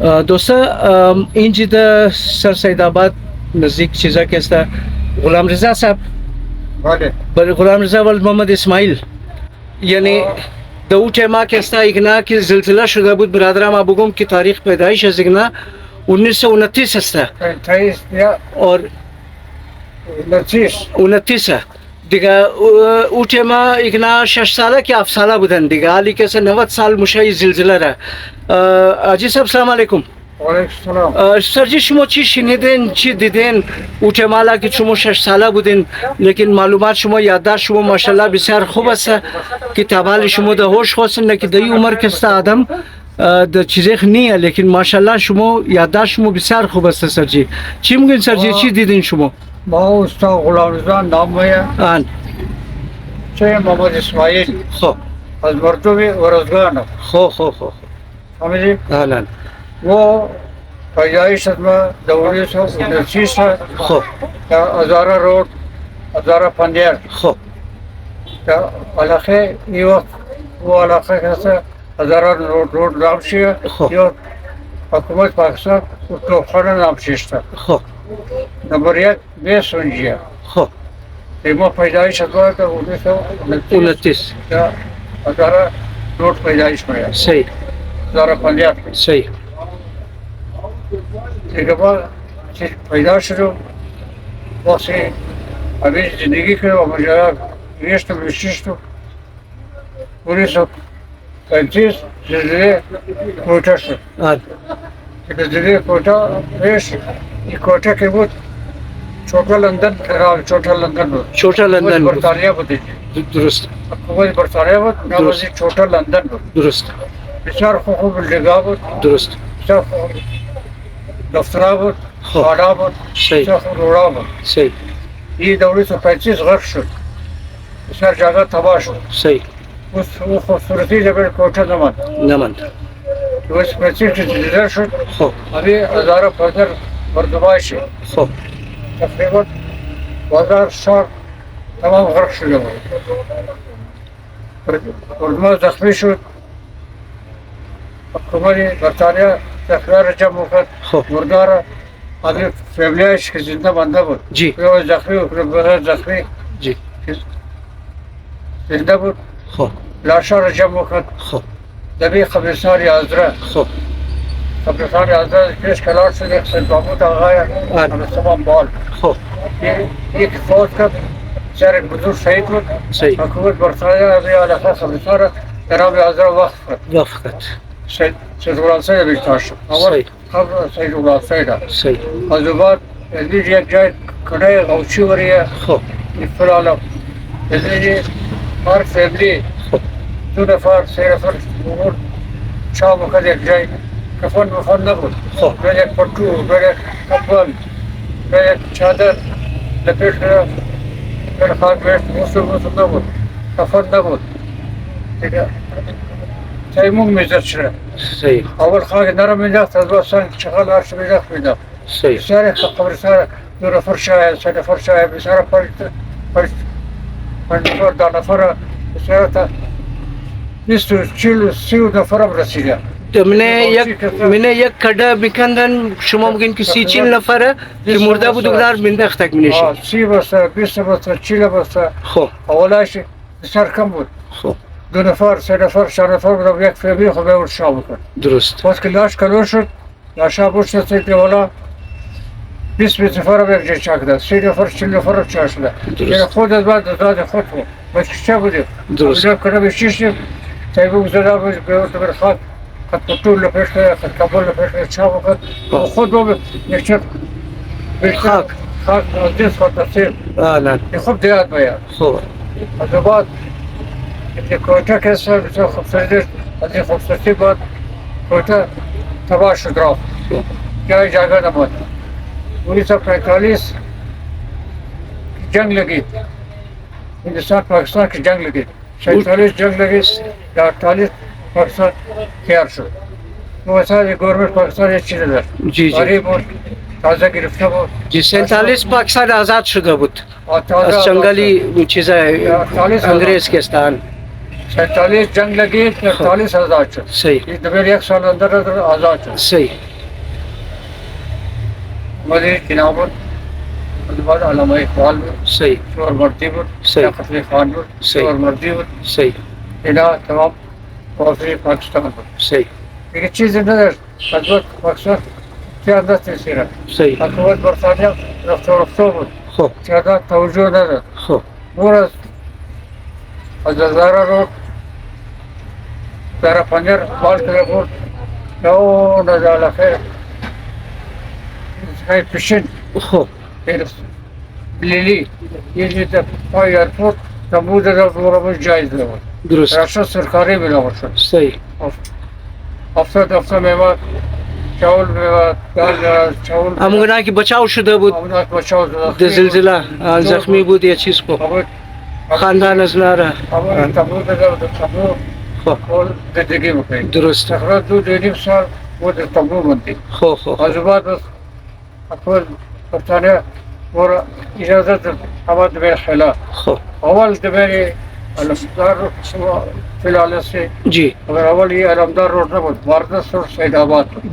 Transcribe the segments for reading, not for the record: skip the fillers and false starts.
دوستا اینجا در سر سید آباد نزدیک چیزا که است غلام رضا صاحب بله غلام رضا ولد محمد اسماعیل یعنی در او تیما که است ایگنا که زلزله شده بود برادرم ما بگم که تاریخ پیدایش از ایگنا 1929 است 28 یا اور 29 دیگه او تیما ایگنا 6 ساله که 7 ساله بودن دیگه حالی که 90 سال مشه زلزله را حاجی صاحب سلام علیکم علیکم السلام. سر جی شما چی شنیدین چی دیدین او تیمالا که شما 6 ساله بودین لیکن معلومات شما یادداشت شما ماشاءالله بسیار خوب است که تبال شما ده هوش خواستن که در این عمر کسته آدم در چیزی نیه لیکن ماشاءالله شما یادداشت شما بسیار خوب است سر جی چی میگین سر جی چی دیدین شما ما استاد غلام رضا نام ہے آن چه محمد اسماعیل خب از مردم ورزگان خب سمجھی آن وہ پیدائش میں 1929 ہے خب ہزارہ روڈ ہزارہ پنجیر خب علاقے یہ وقت وہ علاقے کیسے ہزارہ روڈ نام سے یہ حکومت پاکستان توپخانہ نام سے خب نمبر 1 بے سنجیا خب ایما پیدائش ہوا تو 29 ہزارہ روڈ پیدائش میں ہے صحیح ہزارہ پنجیر صحیح دیگه با پیدا شدم واسه ابھی زندگی کے مجرد ریشت بشیشت پولیس 35 زلزله کوٹا شد آن زلزله کوٹا پیش این کوٹا که بود چھوٹا لندن چھوٹا لندن بود چھوٹا لندن بود. برطانیہ بود درست حکومت برطانیہ بود نوازی چھوٹا لندن بود درست بسیار خوب بلدگاه بود درست بسیار خوب دفترها بود خب. خانه بود صحیح بسیار خوب روڑا بود صحیح یہ 1935 غرق شد بسیار جگہ تباہ شد صحیح وہ خوبصورتی جب کوٹا نماند نمند 1935 کی زلزلہ شد خب ابھی ہزارہ پدر مردمائش ہے خب تقریباً 1000 شهر تمام غرق شده بود مردمان زخمی شد حکومت برطانیه ذخیره جمع کرد خب مردار ابھی فیملیش که زنده مانده بود جی یا زخمی و بغیر زخمی جی زنده بود خب لاشا را جمع کرد خب دبی قبرستان آذره خب قبرستان آذره پیش کلار شد سید محمود آقای قبرستان بال خب یک فوت کرد سر یک بزرگ شهید بود صحیح حکومت برطانیه ابھی علاقه قبرستان را در آب آذره وقف کرد وفقت سید غلام سید بیشتر شد اول قبر سید غلام سید صحیح از او بعد ازدیج یک جای کنه غوچی وریه خب فلالم ازدیج هر فیملی خب 2 نفر 3 نفر بود شام کرد یک جای کفن مفن نبود خب به یک پتو به یک کپل به یک چادر لپیٹ کرد به خاک بیشت موسم نبود کفن نبود دیگه تیمون میزد شده صحیح اول خاک نرم میداخت از بعد سنگ چخل عرش میداخت میداخت صحیح بسیار قبرستان 2 نفر شاید 3 نفر شاید بسیار پنج نفر 10 نفر بسیار تا 20 و 40 و 30 نفر هم رسیده من یک کدا بکندن شما میگین که 30-40 نفره که مرده بود اونار بندخت تک منشه 30 بسته 20 بسته 40 بسته خب اولش بسیار کم بود خب 2 نفر 3 نفر 4 نفر بودم یک فیملی خود به شام بکن درست باز که لاش کلو شد لاشا بوشت سیدی والا 20 نفر هم یک جای چاک داد 30 نفر 40 نفر هم چاک شده یعنی خود از بعد داد خود بود بچه بودیم درست اونجا کنه بشیشیم تایبه گذاره بود به اون بر خاک خط پتول لپیش کرد خط کابل لپیش کرد چا بکن خود رو یک چک خاک خاک از دیست خود تصیر آنان این خوب دیاد باید خب از بعد این کوتا کسا بسیار خوبصورتی از این خوبصورتی بعد کوتا تباه شد رفت جای جاگه نمود 1945 جنگ لگی ہندوستان پاکستان کی جنگ لگی 47 جنگ لگی 48 پاکستان تیار شد وہ ایسا گورنمنٹ پاکستان یک چیز دار جی جی غریب بود تازه گرفته بود جی 47 پاکستان آزاد شده بود تازه از جنگلی چیزای انگریز کستان 47 جنگ لگی 48 آزاد شد صحیح یہ دبیر 1 سال اندر آزاد شد صحیح مدنی تناوت بعد علامہ اقبال صحیح شور مردی بود صحیح فتح خان بود صحیح شور مردی بود صحیح اینا تمام کافی پاکستان بود صحیح دیگه چیزی نداشت حکومت پاکستان زیادت نسیره صحیح حکومت برطانیه رفته بود خب زیادت توجه نداشت خب نور از زارا رو زارا پنجر بال کرده بود نو نزال خیر های پیشین خب لیلی یه جیت پای ایرپورت تمود دورمون جایز بود درست راشد سرکاری بلا شد صحیح هفته میوه چاول میوه دال میوه چاول همونگونه که بچاو شده بود آمدن بچه در زلزله زخمی بود یا چیز کو خاندان از ناره تمود تمود خب زندگی بکنیم درست تقریبا 2.5 سال بود در تمود موندیم خب خب از بعد اول برطانیه برا اجازه داد اول دبیر خلا خب اول دبیر علمدار فیلال سی جی اگر اول یہ علمدار روڈ نبود باردس روڈ سید آباد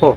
خب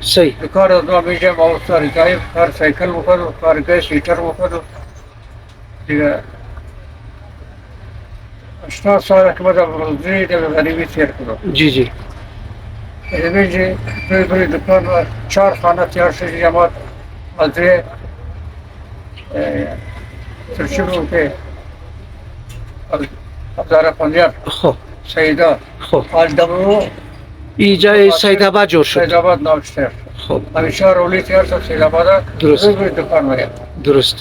صحیح کار از ما میشه ما سر جای کار سایکل میکنم کار گای سیتر میکنم دیگه 80 سال که بعد روزی دیگه غریبی تیر کردم جی جی اینجا جی بری دکان و 4 خانه تیار شد جماعت از روی ترشی بود که هزار پنجاب خب سیدا خب از دمو اینجا سید آباد جور سید شد آباد نامشتر خب همیشه رولی تیار شد سید آباد درست. روی دکان میگم درست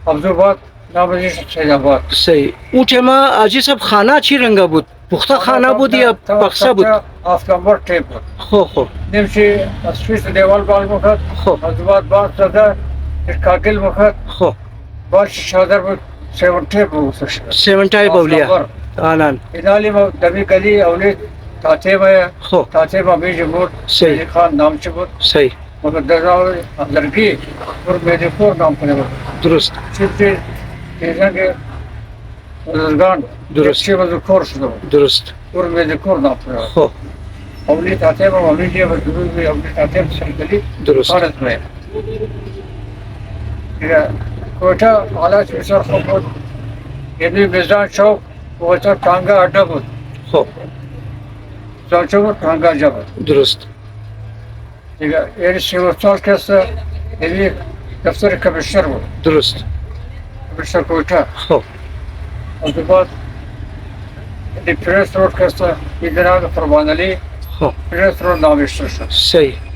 عبدالباد نامش سید آباد صحیح اون تیما آجی صاحب خانه چی رنگه بود پخته خانه بود یا بخصه بود آفتابر ٹیپ بود خب خب نمیشه از سویس دیوال بال میکرد خب از بعد باز زده کاگل میکرد خب باز چادر بود 7 ټیپ بود 7 تایپ اولیا آنان ایدالی ما دمی گلی اولید تاته ما خب تاته ما میشه بود صحیح. مهدی خان نام چه بود صحیح مگر درزاوی لرگی پر مهدی خور نام کنه بود درست چیزی دیدن که بزرگان درست. چی بزرگخور شده بود درست پر مهدی خور نام کنه بود خب اولی تاته ما اولی و دوی اولی تاته ما سرگلی درست خارج میں دیگه کویتا حالات بسیار خوب بود یعنی میزان چوک کویتا تانگا اڈا بود خب میزان چوک بود تانگا جا بود درست دیگه یعنی سیورستال کسته یعنی دفتر کمیشنر بود درست کمیشنر کویتا خب از بعد یعنی پریس روڈ کسته این جناب قربان علی خب پریس روڈ نامشتر شد صحیح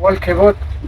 اول که بود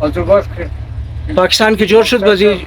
از بعد که پاکستان که جور شد بازی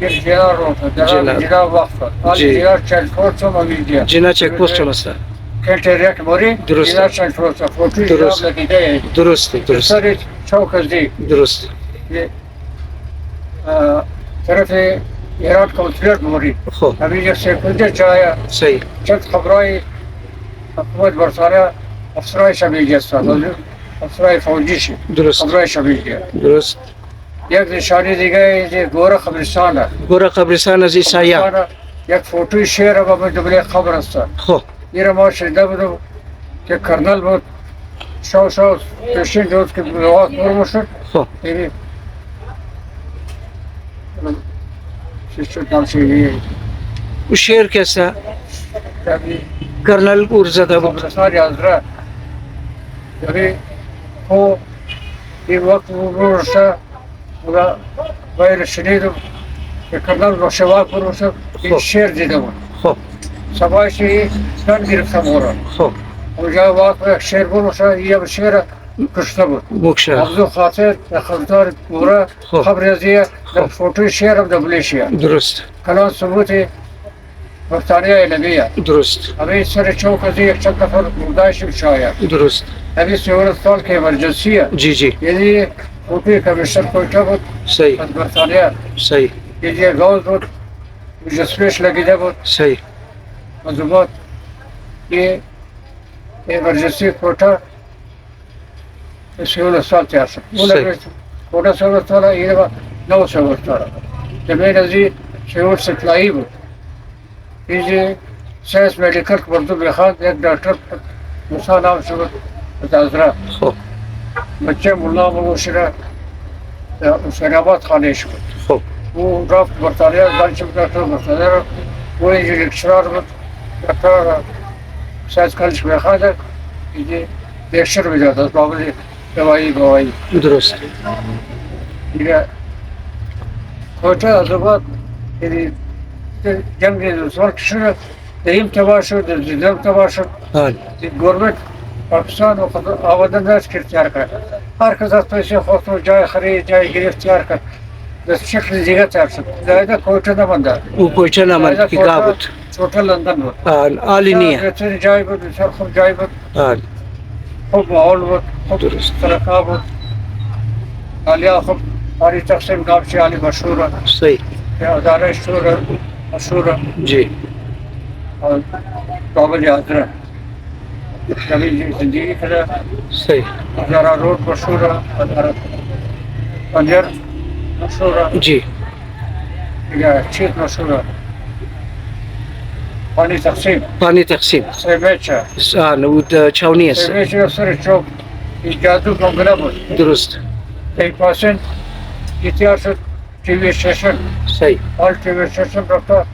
یک جنار روڈ جنار. جنار وقت جی. جنار چند فورت هم میدید جنا چک پوست هم است کنتریک موری درست. جنار چند فورت فورتی درست. جناب لگیده درسته درست سر چوک از دی درست طرف ایران کنسولر موری خب همینجا سیکونده چایا صحیح چند خبرای حکومت برطانیه افسرای شبیه هستند افسرای فوجیشی درست خبرای شبیه درست یک نشانی دیگه این گوره قبرستان است گورا قبرستان از عیسایا یک فوتوی شعر و به دبله خبر است خب این ما شنیده بودم که کرنل بود شو پیشین روز که بلوات برمو شد خب یعنی چیز شد نامشی او شعر کسا کمی کرنل ارزده بود خبرستان یازره یعنی خو این وقت برمو شد و باید شنیدم که کرنل رو شواک برمو شد این شعر دیده بود خب سبایشی کن گرفتم اورا خب اونجا واقع شعر برمو شد یه شعر کشته بود مکشه موضوع خاطر خبردار پورا خب. خبر ازیه در فوتوی شعر هم دبلیشیه درست کلان ثبوت برطانیه علمیه درست همین سر چوک از یک چند نفر مردایشم شاید درست همین سیورستان که امرجنسیه جی جی یعنی فوتوی کمیشنر کویتا بود صحیح از برطانیه صحیح یه گاز بود جسمش لگیده بود صحیح از بعد یه امرجنسی کویتا سیورستان تیار شد صحیح. کویتا سیورستان اینه با نو سیورستان زمین ازی شعور سپلائی بود یہ سائنس میڈیکل مردم بخواد ایک ڈاکٹر موسیٰ نام شعور متاظرہ خب بچه ملا مگوشره حسین آباد خانه شد خب او رفت برطانیه دانش دکتر برطانیه رو او اینجا لکچرار بود دکتر ساینس کالج بخواد اینجا لیکچر میداد از بابل دوایی درست دیگه کویته از بعد یعنی جنگ دوستان شد دهیم تباه شد دوم تباه شد بله گورنمنت پاکستان و آبادان داشت که اختیار کرد هر کس از پیسه خود رو جای خرید جای گرفت اختیار کرد به شکل دیگه تر شد زایده کویته نمانده او کویچه نماند که گاه بود چھوٹا لندن بود عالی نیه بهترین جای بود بسیار خوب جای بود بله خوب ماحول بود خوب درست. ترقا بود عالیا خوب عالی تقسیم گامچی عالی مشهوره صحیح اداره شوره مشهوره جی اور قابل حاضر کبھی زندگی کرے صحیح ادارہ روڈ مشہور ہے ادارہ پنجر مشہور ہے جی چیز مشہور ہے پانی تقسیم پانی تقسیم سیمیچ ہے چھاونی است سیمیچ سر چوک جادو کنگلا بود درست 1% اختیار شد ٹی وی اسٹیشن صحیح آل ٹی وی اسٹیشن رفتا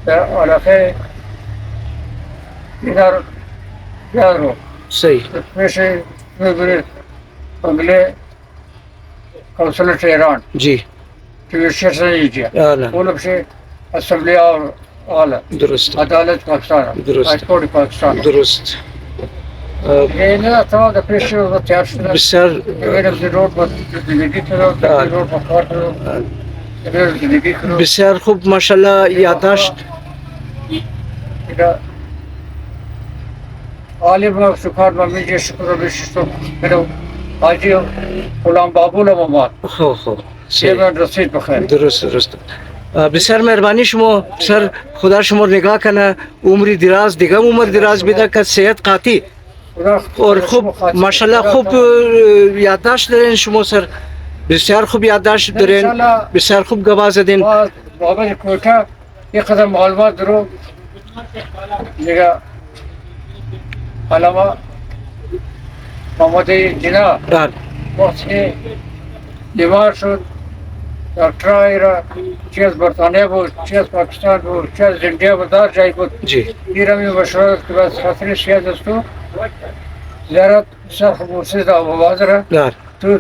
در علاقه دینار رو صحیح پیش میبری بنگله کنسولت ایران جی ٹی وی اسٹیشن ایجیا اعلیٰ اولو بشه اسمبلی آلا درست عدالت پاکستان درست. هایکورت پاکستان درست اینه اتفاق در پیش رو تیار شده بسیار بگیرم زی روড با زندگی کرو در روড با کار کرو بگیرم زندگی کرو بسیار خوب ماشاءالله یادداشت دیگه عالم شکار با میجه شکر رو بشیستم برو حاجی غلام بابول مماد خب خب چه من رسید بخیر درست درست بسیار مهربانی شما سر خدا شما رو نگاه کنه عمری دراز دیگه عمر دراز بیده که صحت قاطی اور خوب ماشاءالله خوب یادداشت دارین شما سر بسیار خوب یادداشت دارین بسیار خوب گواه زدین بابا کویتا یک قدر معلومات درو دیگه علامه محمد جنا بله وقتی بیمار شد دکترهای را چه از برطانیه بود چه از پاکستان بود چه از انڈیا بود در جایی بود جی این می مشورت که بس خاطر شیعت است تو زیارت سرخ موسیز آواز را بله تو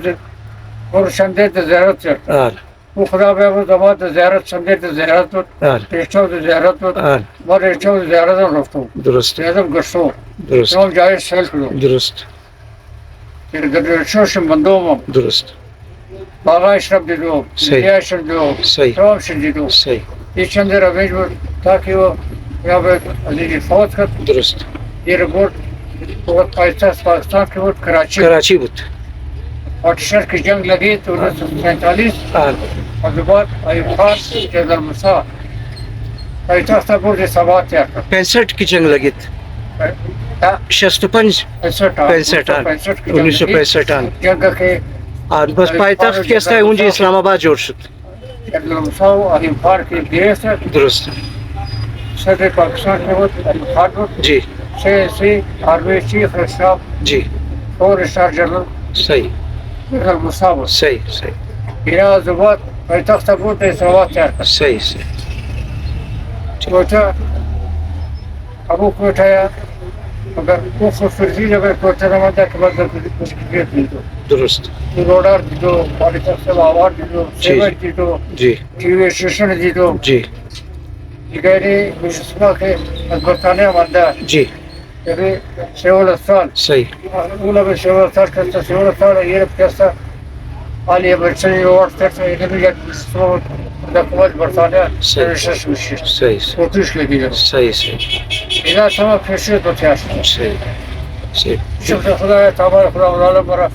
برو شنده زیارت کرد بله او خدا بیامد داماد زیارت شنده زیارت بود بله ریچاو زیارت بود بله ما ریچاو زیارت هم رفتم درست زیادم گشتم درست تمام جای سیل کردم درست در ریچاوشم بندوم درست باغایش را دیدم صحیح. دیگهشم دیدم صحیح. تمامشون دیدم صحیح یه چند را مجبور تا که او یا باید از اینجا فوت کرد درست یه را برد بود پایتخت پاکستان که بود کراچی کراچی بود آتشار که جنگ لگی تو 1947 بله از بعد ایوب خان جنرال موسی پایتخت برد ثبات تیار کرد 65 کی جنگ لگی تھی 65 65 1965 جنگ که بس پایتخت کیسا ہے اونجا اسلام آباد جوڑ شد جنرال موسی و ایوب خان که گرفت درست صدر پاکستان که بود ایوب خان بود جی سی آرمی چیف اسٹاف جی 4 اسٹار جنرل صحیح جنرل موسی بود صحیح صحیح اینا از بعد پایتخت برد ثبات تیار کرد صحیح صحیح کویتا ابو کویتا اگر او خودفرزی اگر کویتا نمانده که بعد مشکلیت دیدو درست روڈر دیدو پالیتخت آوارد دیدو سیمنٹ دیدو جی ٹی وی اسٹیشن دیدو جی دیگری مجسمه که از برطانیه آمده جی یعنی سیول استان صحیح اولا به سیول استان کرده سیول استان یه کرده عالی برچنی وارد کرده یه یک مجسمه دکمال برطانیه نوشتش میشه صحیح صحیح اوتوش لگیده صحیح صحیح اینا تمام پیشید دو تیاشت صحیح صحیح شکر خدا تمام خدا مولانم برا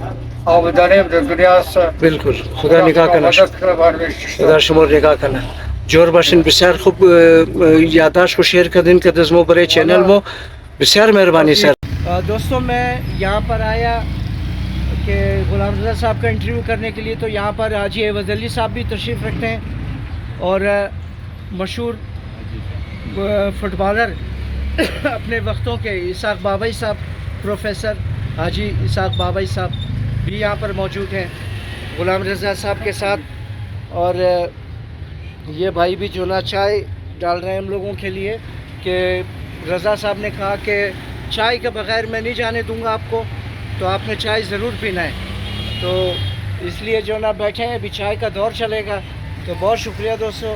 آبادانیم در دنیا است بالکل خدا نگاه کنه مدد کنه بارمیش خدا شما رو نگاه کنه جور باشین بسیار خوب یادداشت کو شیئر کردین که دزمو برای چینل مو بسیار مہربانی سر دوستوں میں یہاں پر آیا کہ غلام رضا صاحب کا انٹرویو کرنے کے لیے تو یہاں پر حاجی عوض علی صاحب بھی تشریف رکھتے ہیں اور مشہور فٹ بالر اپنے وقتوں کے اسحاق بابئی صاحب، پروفیسر حاجی اسحاق بابئی صاحب بھی یہاں پر موجود ہیں غلام رضا صاحب کے ساتھ. اور یہ بھائی بھی جو نا چائے ڈال رہے ہیں ہم لوگوں کے لیے کہ رضا صاحب نے کہا کہ چائے کے بغیر میں نہیں جانے دوں گا آپ کو، تو آپ نے چائے ضرور پینا ہے. تو اس لیے جو نا بیٹھے ہیں، ابھی چائے کا دور چلے گا. تو بہت شکریہ دوستو.